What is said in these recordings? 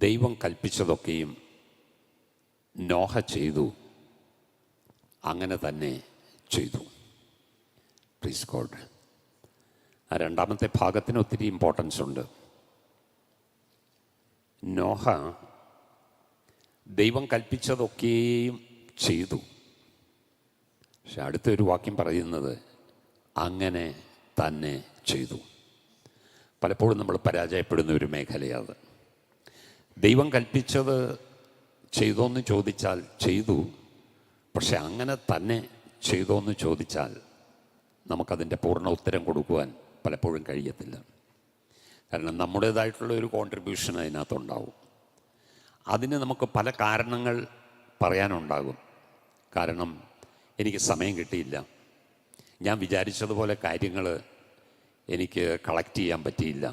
ദൈവം കൽപ്പിച്ചതൊക്കെയും നോഹ ചെയ്തു, അങ്ങനെ തന്നെ ചെയ്തു. Please God. ആ രണ്ടാമത്തെ ഭാഗത്തിന് ഒത്തിരി ഇമ്പോർട്ടൻസ് ഉണ്ട്. നോഹ ദൈവം കൽപ്പിച്ചതൊക്കെയും ചെയ്തു. പക്ഷെ അടുത്തൊരു വാക്യം പറയുന്നത് അങ്ങനെ തന്നെ ചെയ്തു. പലപ്പോഴും നമ്മൾ പരാജയപ്പെടുന്ന ഒരു മേഖലയാണ്. ദൈവം കൽപ്പിച്ചത് ചെയ്തോന്ന് ചോദിച്ചാൽ ചെയ്തു, പക്ഷെ അങ്ങനെ തന്നെ ചെയ്തോന്ന് ചോദിച്ചാൽ നമുക്കതിൻ്റെ പൂർണ്ണ ഉത്തരം കൊടുക്കുവാൻ പലപ്പോഴും കഴിയത്തില്ല. കാരണം നമ്മുടേതായിട്ടുള്ള ഒരു കോൺട്രിബ്യൂഷൻ അതിനകത്തുണ്ടാവും. അതിന് നമുക്ക് പല കാരണങ്ങൾ പറയാനുണ്ടാകും. കാരണം എനിക്ക് സമയം കിട്ടിയില്ല, ഞാൻ വിചാരിച്ചതുപോലെ കാര്യങ്ങൾ എനിക്ക് കളക്ട് ചെയ്യാൻ പറ്റിയില്ല,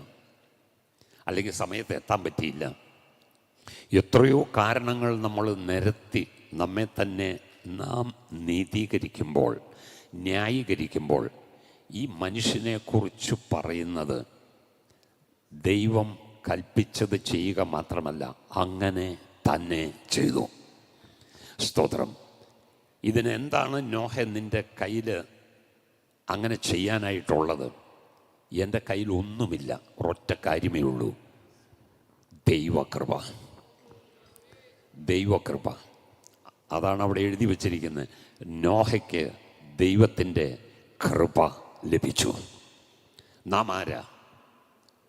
അല്ലെങ്കിൽ സമയത്ത് എത്താൻ പറ്റിയില്ല. എത്രയോ കാരണങ്ങൾ നമ്മൾ നിരത്തി നമ്മെ തന്നെ നാം നീതീകരിക്കുമ്പോൾ, ന്യായീകരിക്കുമ്പോൾ ഈ മനുഷ്യനെക്കുറിച്ച് പറയുന്നത് ദൈവം കൽപ്പിച്ചത് ചെയ്യുക മാത്രമല്ല, അങ്ങനെ തന്നെ ചെയ്തു. സ്തോത്രം. ഇതിനെന്താണ് നോഹ നിൻ്റെ കയ്യിൽ അങ്ങനെ ചെയ്യാനായിട്ടുള്ളത്? എൻ്റെ കയ്യിൽ ഒന്നുമില്ല, ഒരൊറ്റ കാര്യമേ ഉള്ളൂ, ദൈവകൃപ. ദൈവകൃപ, അതാണ് അവിടെ എഴുതി വച്ചിരിക്കുന്നത്. നോഹയ്ക്ക് ദൈവത്തിൻ്റെ കൃപ ലഭിച്ചു. നാം ആരാ?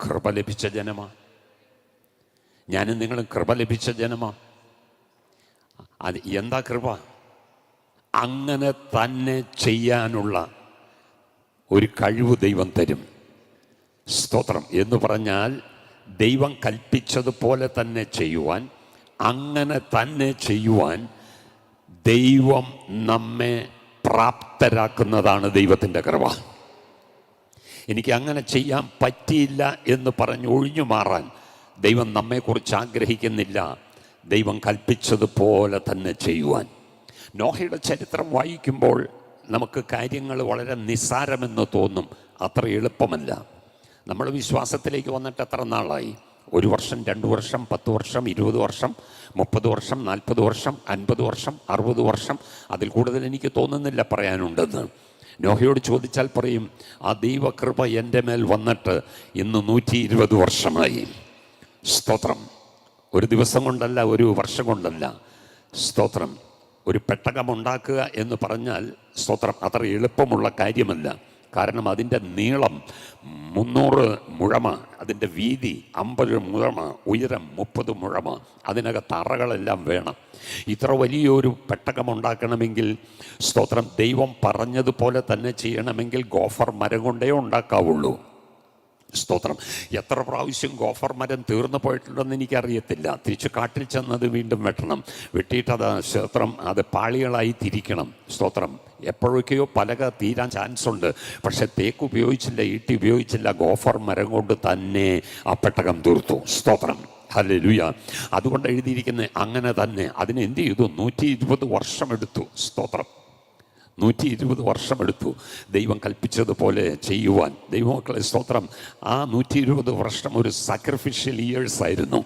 കൃപ ലഭിച്ച ജനമാ. ഞാനും നിങ്ങളും കൃപ ലഭിച്ച ജനമാ. അത് എന്താ കൃപ? അങ്ങനെ തന്നെ ചെയ്യാനുള്ള ഒരു കഴിവ് ദൈവം തരും. സ്തോത്രം. എന്ന് പറഞ്ഞാൽ ദൈവം കൽപ്പിച്ചതുപോലെ തന്നെ ചെയ്യുവാൻ, അങ്ങനെ തന്നെ ചെയ്യുവാൻ ദൈവം നമ്മെ പ്രാപ്തരാക്കുന്നതാണ് ദൈവത്തിൻ്റെ കൃപ. എനിക്ക് അങ്ങനെ ചെയ്യാൻ പറ്റിയില്ല എന്ന് പറഞ്ഞ് ഒഴിഞ്ഞു മാറാൻ ദൈവം നമ്മെക്കുറിച്ച് ആഗ്രഹിക്കുന്നില്ല. ദൈവം കൽപ്പിച്ചതുപോലെ തന്നെ ചെയ്യുവാൻ. നോഹയുടെ ചരിത്രം വായിക്കുമ്പോൾ നമുക്ക് കാര്യങ്ങൾ വളരെ നിസ്സാരമെന്ന് തോന്നും. അത്ര എളുപ്പമല്ല. നമ്മൾ വിശ്വാസത്തിലേക്ക് വന്നിട്ട് എത്ര നാളായി? 1 വർഷം, 2 വർഷം, 10 വർഷം, 20 വർഷം, 30 വർഷം, 40 വർഷം, 50 വർഷം, 60 വർഷം, അതിൽ കൂടുതൽ എനിക്ക് തോന്നുന്നില്ല പറയാനുണ്ടെന്ന്. നോഹയോട് ചോദിച്ചാൽ പറയും, ആ ദൈവകൃപ എൻ്റെ മേൽ വന്നിട്ട് ഇന്ന് 120 വർഷമായി. സ്തോത്രം. ഒരു ദിവസം കൊണ്ടല്ല, ഒരു വർഷം കൊണ്ടല്ല. സ്തോത്രം. ഒരു പെട്ടകമുണ്ടാക്കുക എന്ന് പറഞ്ഞാൽ സ്തോത്രം അത്ര എളുപ്പമുള്ള കാര്യമല്ല. കാരണം അതിൻ്റെ നീളം 300 മുഴമ, അതിൻ്റെ വീതി 50 മുഴമ, ഉയരം 30 മുഴമ, അതിനകത്ത് അറകളെല്ലാം വേണം. ഇത്ര വലിയൊരു പെട്ടകമുണ്ടാക്കണമെങ്കിൽ സ്തോത്രം ദൈവം പറഞ്ഞതുപോലെ തന്നെ ചെയ്യണമെങ്കിൽ ഗോഫർ മരം കൊണ്ടേ ഉണ്ടാക്കാവുള്ളൂ. സ്തോത്രം. എത്ര പ്രാവശ്യം ഗോഫർ മരം തീർന്നു പോയിട്ടുണ്ടെന്ന് എനിക്കറിയത്തില്ല. തിരിച്ച് കാട്ടിൽ ചെന്നത് വീണ്ടും വെട്ടണം, വെട്ടിയിട്ടത് സ്തോത്രം അത് പാളികളായി തിരിക്കണം. സ്തോത്രം. എപ്പോഴൊക്കെയോ പലക തീരാൻ ചാൻസ് ഉണ്ട്. പക്ഷെ തേക്ക് ഉപയോഗിച്ചില്ല, ഈട്ടി ഉപയോഗിച്ചില്ല, ഗോഫർ മരം കൊണ്ട് തന്നെ ആ പെട്ടകം തീർത്തു. സ്തോത്രം. ഹല്ലേലൂയ. അതുകൊണ്ട് എഴുതിയിരിക്കുന്നത് അങ്ങനെ തന്നെ. അതിന് എന്ത് ചെയ്തു? 120 വർഷമെടുത്തു. സ്തോത്രം. 120 വർഷമെടുത്തു ദൈവം കൽപ്പിച്ചതുപോലെ ചെയ്യുവാൻ. ദൈവമക്കളെ സ്തോത്രം. ആ 120 വർഷം ഒരു സാക്രിഫിഷ്യൽ ഇയേഴ്സ് ആയിരുന്നു.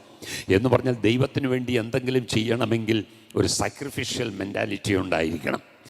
എന്ന് പറഞ്ഞാൽ ദൈവത്തിന് വേണ്ടി എന്തെങ്കിലും ചെയ്യണമെങ്കിൽ ഒരു സാക്രിഫിഷ്യൽ മെൻറ്റാലിറ്റി ഉണ്ടായിരിക്കണം.